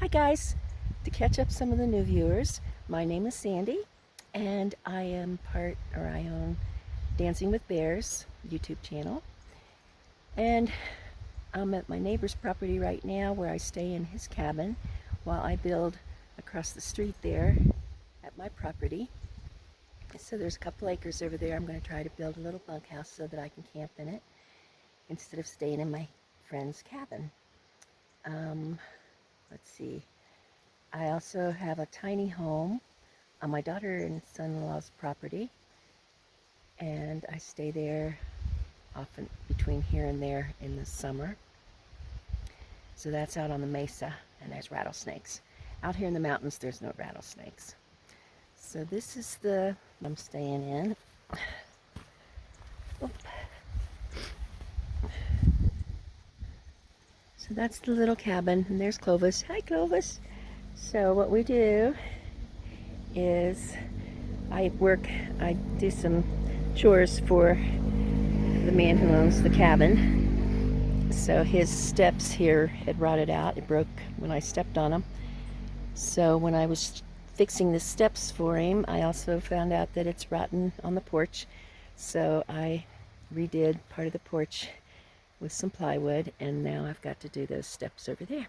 Hi guys! To catch up some of the new viewers, my name is Sandy and I own Dancing with Bears YouTube channel, and I'm at my neighbor's property right now where I stay in his cabin while I build across the street there at my property. So there's a couple acres over there. I'm going to try to build a little bunkhouse so that I can camp in it instead of staying in my friend's cabin. Let's see. I also have a tiny home on my daughter and son-in-law's property, and I stay there often between here and there in the summer. So that's out on the mesa, and there's rattlesnakes. Out here in the mountains, there's no rattlesnakes. So this is the I'm staying in. Oop. So that's the little cabin, and there's Clovis. Hi, Clovis. So what we do is I do some chores for the man who owns the cabin. So his steps here had rotted out. It broke when I stepped on them. So when I was fixing the steps for him, I also found out that it's rotten on the porch. So I redid part of the porch with some plywood, and now I've got to do those steps over there.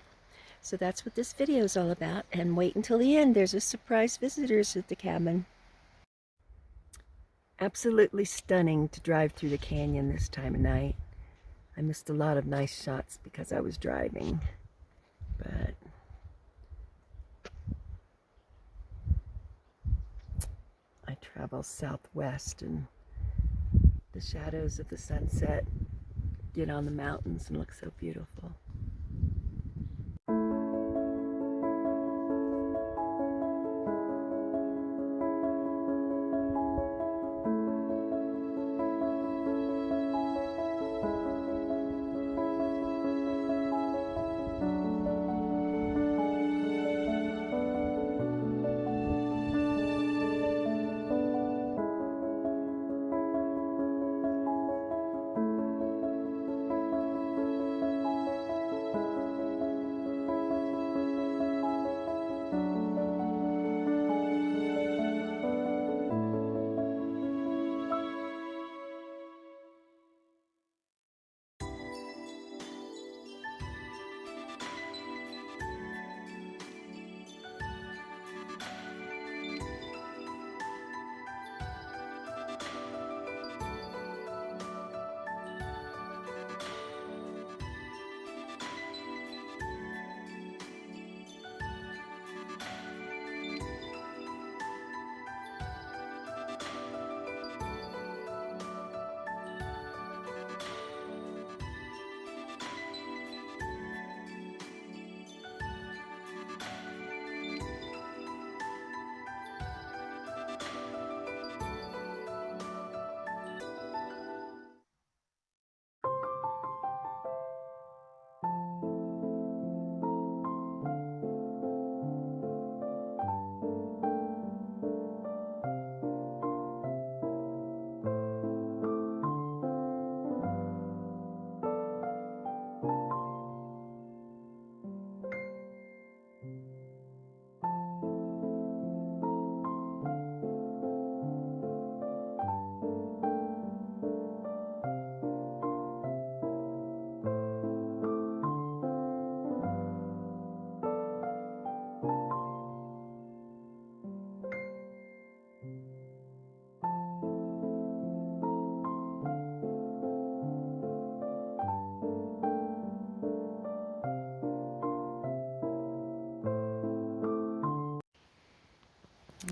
So that's what this video is all about, and wait until the end. There's a surprise visitors at the cabin. Absolutely stunning to drive through the canyon this time of night. I missed a lot of nice shots because I was driving, but I travel southwest, and the shadows of the sunset get on the mountains and look so beautiful.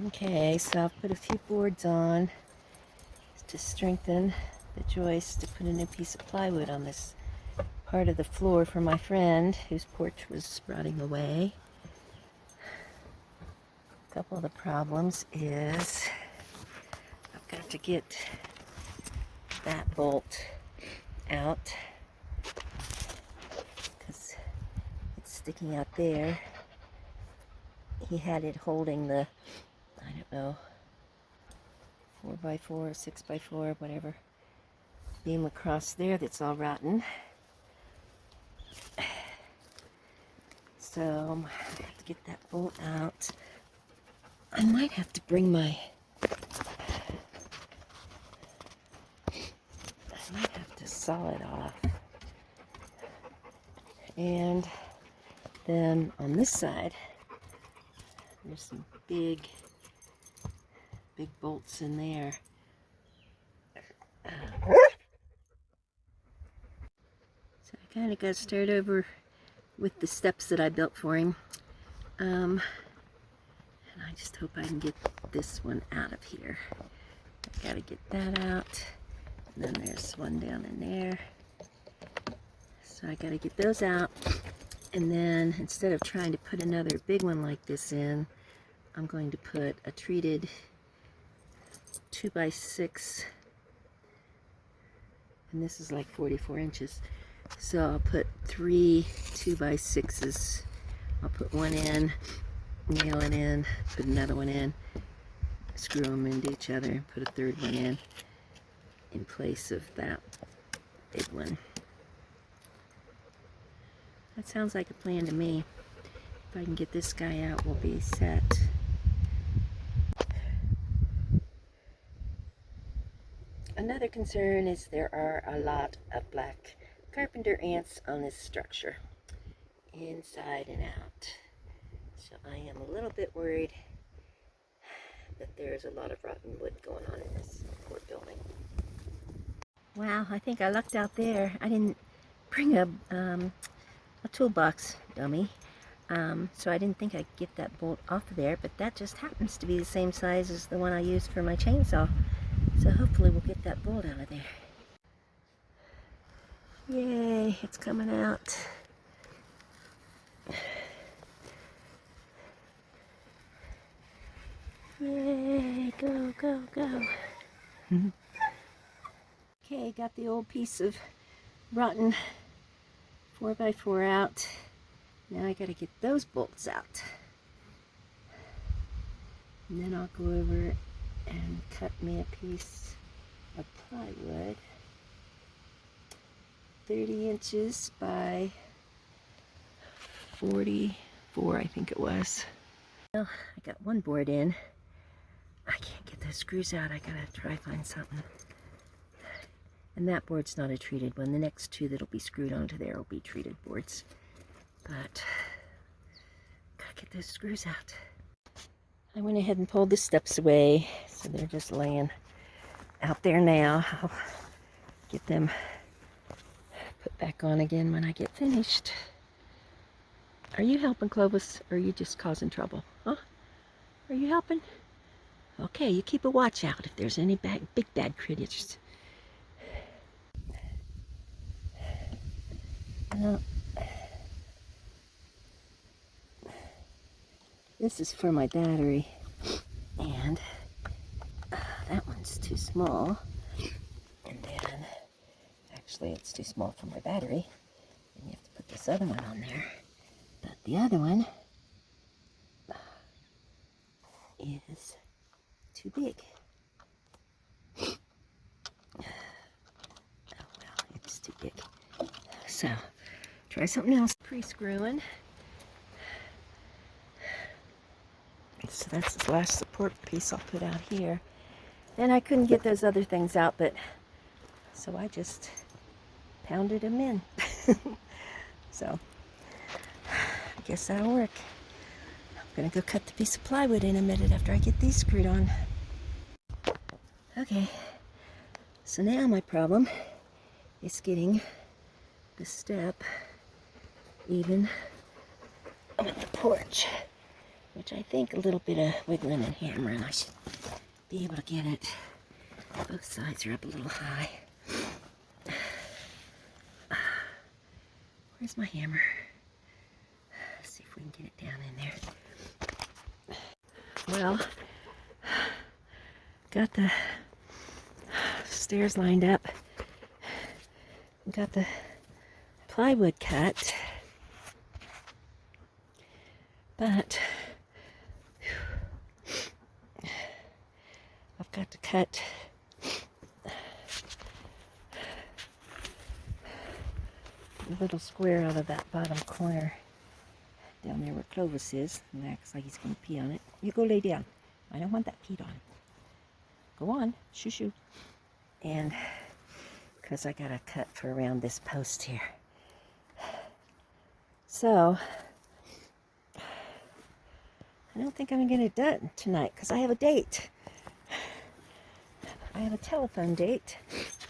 Okay, so I've put a few boards on to strengthen the joist to put a new piece of plywood on this part of the floor for my friend whose porch was rotting away. A couple of the problems is I've got to get that bolt out because it's sticking out there. He had it holding the, I don't know, 4x4 or 6x4, whatever, beam across there that's all rotten. So I have to get that bolt out. I might have to bring my... I might have to saw it off. And then on this side, there's some big bolts in there. So I kind of got to start over with the steps that I built for him. And I just hope I can get this one out of here. I've got to get that out. And then there's one down in there. So I got to get those out. And then instead of trying to put another big one like this in, I'm going to put a treated 2x6. And this is like 44 inches. So I'll put 3 2x6s. I'll put one in, nail it in, put another one in, screw them into each other, and put a third one in place of that big one. That sounds like a plan to me. If I can get this guy out, we'll be set. Another concern is there are a lot of black carpenter ants on this structure, inside and out. So I am a little bit worried that there's a lot of rotten wood going on in this poor building. Wow, I think I lucked out there. I didn't bring a toolbox dummy, so I didn't think I'd get that bolt off of there, but that just happens to be the same size as the one I used for my chainsaw. So hopefully we'll get that bolt out of there. Yay, it's coming out. Yay, go, go, go. Okay, got the old piece of rotten 4x4 out. Now I gotta get those bolts out. And then I'll go over and cut me a piece of plywood. 30 inches by 44, I think it was. Well, I got one board in. I can't get those screws out. I gotta try find something. And that board's not a treated one. The next two that'll be screwed onto there will be treated boards. But gotta get those screws out. I went ahead and pulled the steps away, so they're just laying out there now. I'll get them put back on again when I get finished. Are you helping, Clovis, or are you just causing trouble? Huh? Are you helping? Okay, you keep a watch out if there's any big bad critters. This is for my battery, and that one's too small, and then actually it's too small for my battery, and you have to put this other one on there, but the other one is too big. Oh well, it's too big. So try something else. Pre-screwing. So that's the last support piece I'll put out here. And I couldn't get those other things out, but so I just pounded them in. So I guess that'll work. I'm gonna go cut the piece of plywood in a minute after I get these screwed on. Okay, so now my problem is getting the step even with the porch, which I think a little bit of wiggling and hammering I should be able to get it. Both sides are up a little high. Where's my hammer? Let's see if we can get it down in there. Well, got the stairs lined up. Got the plywood cut. But I've got to cut a little square out of that bottom corner down there where Clovis is, and acts like he's going to pee on it. You go lay down. I don't want that peed on. Go on. Shoo shoo. And because I got a cut for around this post here. So, I don't think I'm going to get it done tonight because I have a date. I have a telephone date.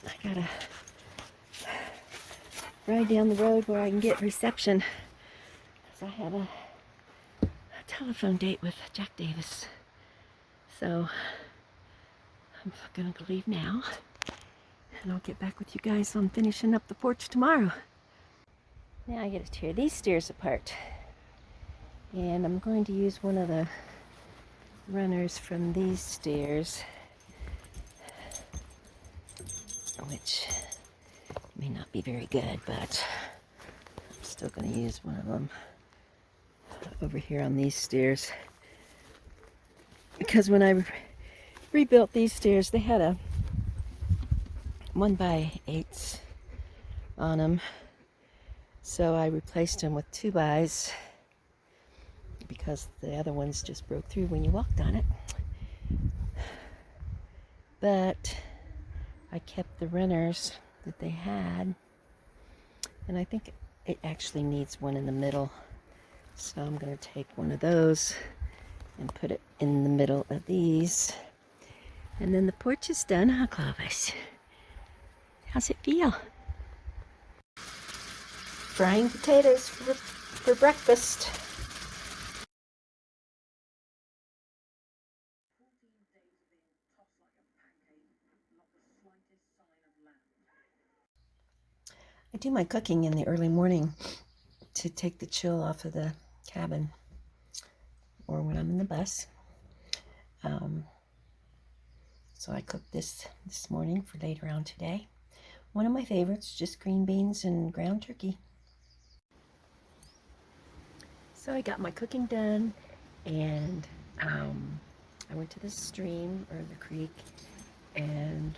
I gotta ride down the road where I can get reception. So I have a telephone date with Jack Davis. So I'm gonna leave now, and I'll get back with you guys on finishing up the porch tomorrow. Now I get to tear these stairs apart, and I'm going to use one of the runners from these stairs, which may not be very good, but I'm still going to use one of them over here on these stairs, because when I rebuilt these stairs, they had a 1x8 on them, so I replaced them with 2x because the other ones just broke through when you walked on it. But I kept the runners that they had, and I think it actually needs one in the middle, so I'm going to take one of those and put it in the middle of these, and then the porch is done, huh, Clovis? How's it feel? Frying potatoes for breakfast. I do my cooking in the early morning to take the chill off of the cabin, or when I'm in the bus. So I cooked this morning for later on today. One of my favorites, just green beans and ground turkey. So I got my cooking done, and I went to the stream or the creek and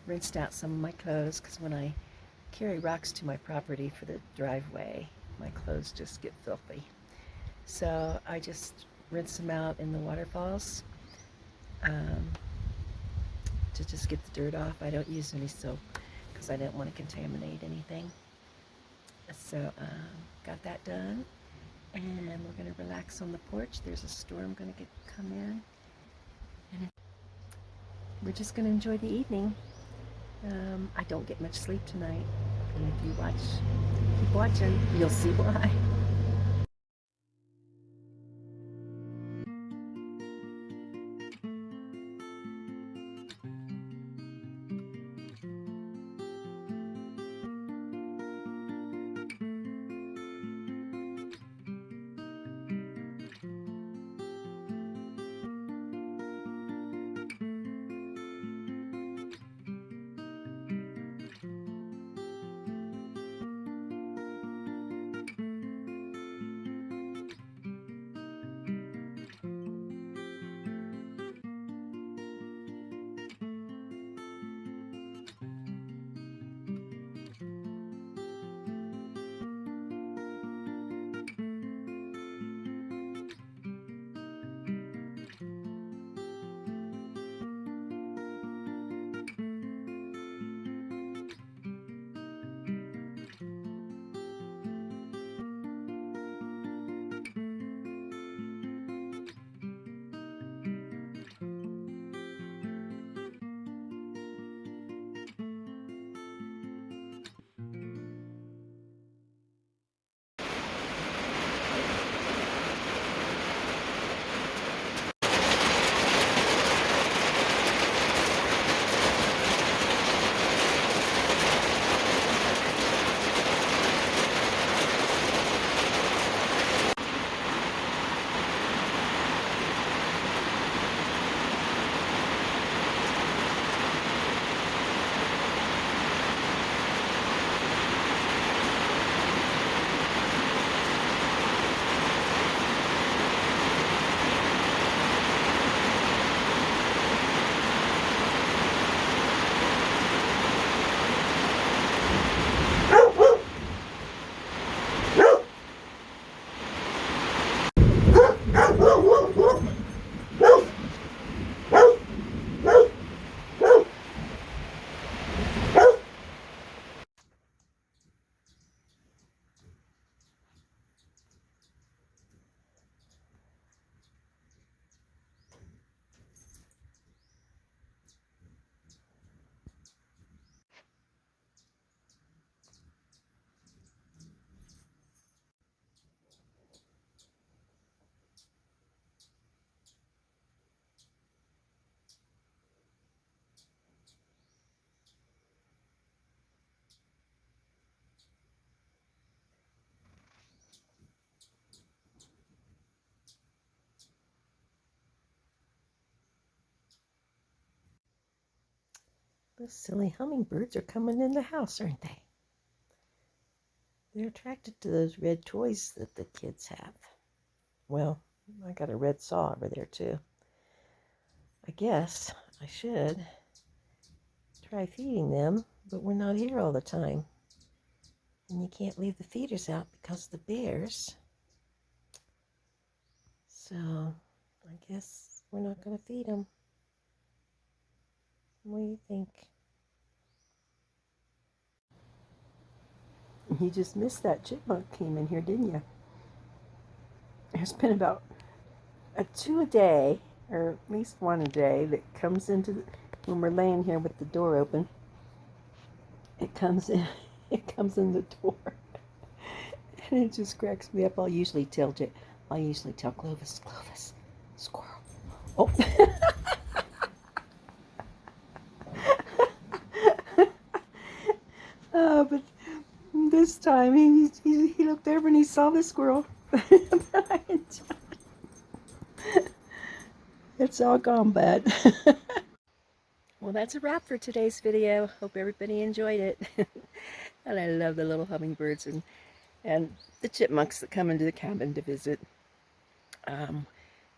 rinsed out some of my clothes, because when I carry rocks to my property for the driveway, my clothes just get filthy. So I just rinse them out in the waterfalls to just get the dirt off. I don't use any soap because I didn't want to contaminate anything. So got that done, and we're going to relax on the porch. There's a storm going to come in, and we're just going to enjoy the evening. I don't get much sleep tonight, and if you keep watching, you'll see why. Those silly hummingbirds are coming in the house, aren't they? They're attracted to those red toys that the kids have. Well, I got a red saw over there too. I guess I should try feeding them, but we're not here all the time. And you can't leave the feeders out because of the bears. So I guess we're not going to feed them. What do you think? You just missed that chipmunk came in here, didn't you? There's been about two a day, or at least one a day, that comes into when we're laying here with the door open. It comes in. It comes in the door, and it just cracks me up. I'll usually tell Clovis, squirrel. Oh. But this time he looked over and he saw the squirrel. It's all gone, bud. Well, that's a wrap for today's video. Hope everybody enjoyed it. And I love the little hummingbirds and the chipmunks that come into the cabin to visit.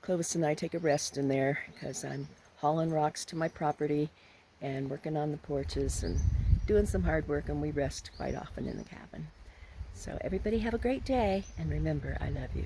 Clovis and I take a rest in there because I'm hauling rocks to my property and working on the porches and doing some hard work, and we rest quite often in the cabin. So everybody have a great day, and remember, I love you.